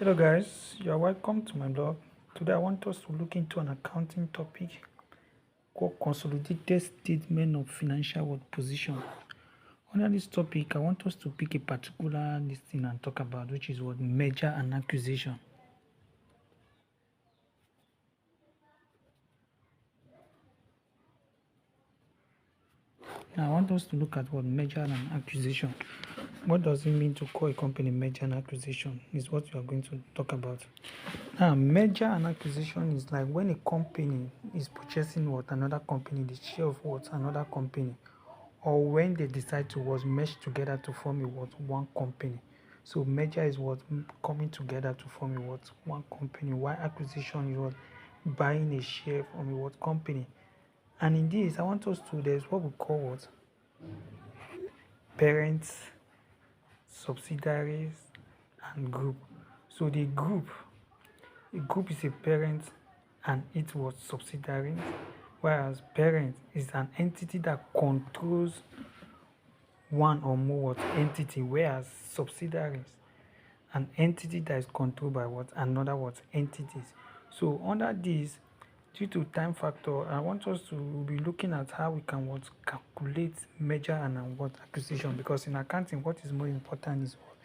Hello guys, you are welcome to my blog. Today I want us to look into an accounting topic called Consolidated Statement of Financial Position. Under this topic, I want us to pick a particular listing and talk about which is what merger and acquisition. Now I want us to look at what merger and acquisition. What does it mean to call a company merger and acquisition is what we are going to talk about. Now, merger and acquisition is like when a company is purchasing what another company, the share of what another company, or when they decide to was mesh together to form a what one company. So merger is what coming together to form a what one company, while acquisition is what buying a share from a what company. And in this, I want us to there's what we call what parents, subsidiaries, and group. So the a group is a parent and it was subsidiary, whereas parent is an entity that controls one or more what entity, whereas subsidiaries an entity that is controlled by what another what entities. So under this, due to time factor, I want us to be looking at how we can what calculate merger and what acquisition, because in accounting what is more important is what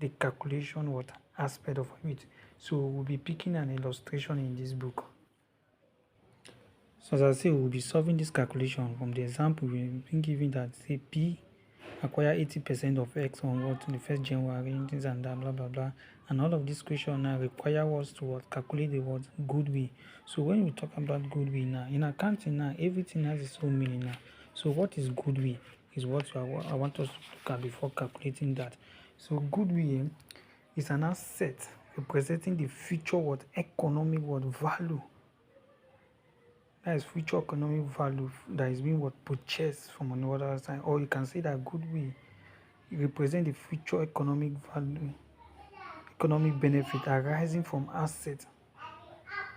the calculation what aspect of it. So we'll be picking an illustration in this book. So as I say, we'll be solving this calculation from the example we've been given that say P acquire 80% of X on what the 1st January, things and that, blah blah blah. And all of this question now require us to what calculate the word goodwill. So when we talk about goodwill now, in accounting now, everything has its own meaning now. So what is goodwill is what I want us to look at before calculating that. So goodwill is an asset representing the future what economic what value, that is future economic value that is being what purchased from another side, or you can say that goodwill represent the future economic value, economic benefit arising from assets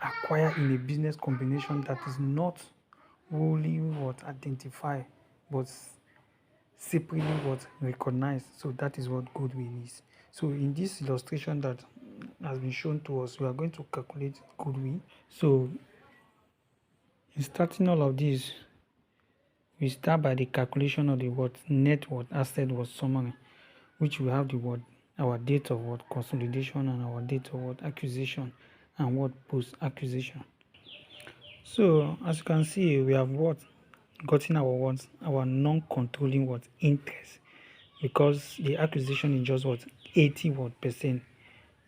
acquired in a business combination that is not wholly what identified but separately what recognized. So that is what goodwill is. So in this illustration that has been shown to us, we are going to calculate goodwill. So in starting all of this, we start by the calculation of the what net what asset was summary, which we have the what our date of what consolidation and our date of what acquisition and what post acquisition. So as you can see, we have what gotten our non-controlling what interest, because the acquisition is just what 80 what percent,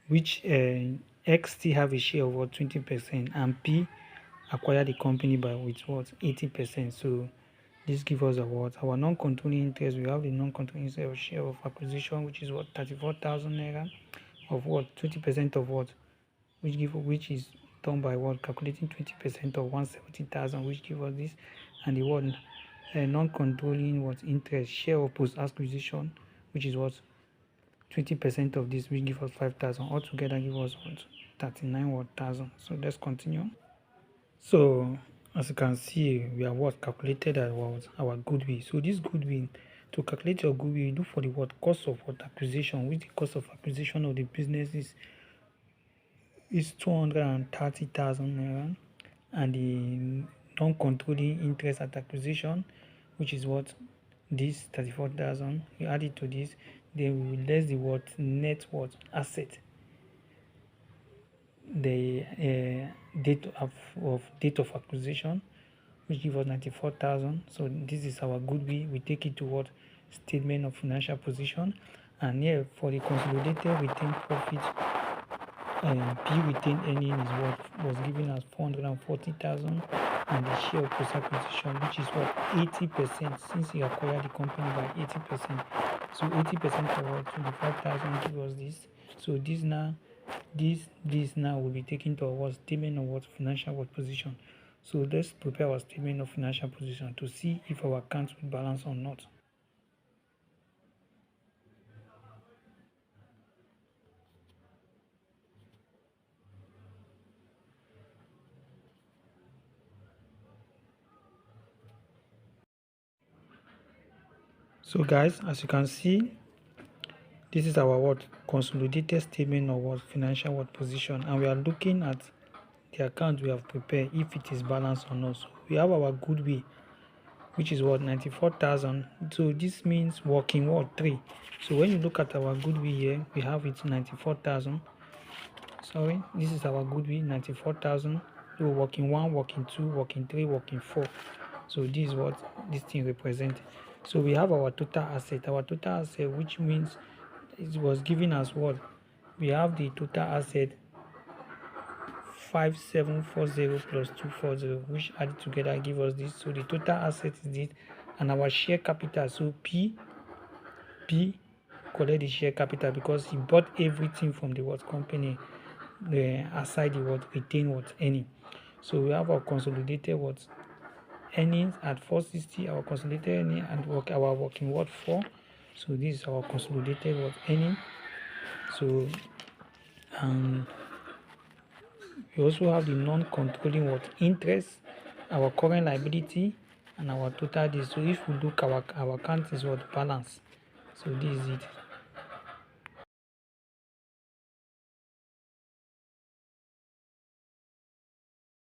which X still have a share of what 20%, and P acquire the company by with what 80%. So this gives us our non-controlling interest. We have the non-controlling share of acquisition, which is what 34,000 naira, of what 20% of what, which is done by what calculating 20% of 170,000, which gives us this, and the one non-controlling what interest share of post acquisition, which is what 20% of this, which gives us 5,000. Altogether give us what 39,000. So let's continue. So as you can see, we have what calculated our goodwill. So this goodwill, to calculate your goodwill, you do for the what cost of what acquisition, which the cost of acquisition of the business is 230,000 naira, and the non-controlling interest at acquisition, which is what this 34,000. You add it to this, then we will less the what net what asset, the date of acquisition, which gives us 94,000. So this is our goodwill. We take it to what statement of financial position, and here for the consolidated retained profit, P retained earning is what was given as 440,000, and the share of post acquisition, which is what 80%, since he acquired the company by 80%. So 80% of what 25,000 gives us this. So this now will be taken to our statement of what financial what position. So let's prepare our statement of financial position to see if our accounts will balance or not. So guys, as you can see, This is our what consolidated statement of what financial what position, and we are looking at the account we have prepared if it is balanced or not. So we have our goodwill, which is what 94,000. So this means working what 3. So when you look at our goodwill here, we have it 94,000. Sorry, this is our goodwill 94,000. So working 1, working 2, working 3, working 4. So this is what this thing represents. So we have our total asset. Our total asset, which means it was given as what? We have the total asset 5740 plus 240, which added together give us this. So the total asset is this, and our share capital. So P collect the share capital because he bought everything from the what company, aside the what retain what earning. So we have our consolidated what earnings at 460, our consolidated earning and our working what 4. So this is our consolidated what earning. So we also have the non-controlling what interest, our current liability, and our total debt. So if we look, our account is what balance. So this is it.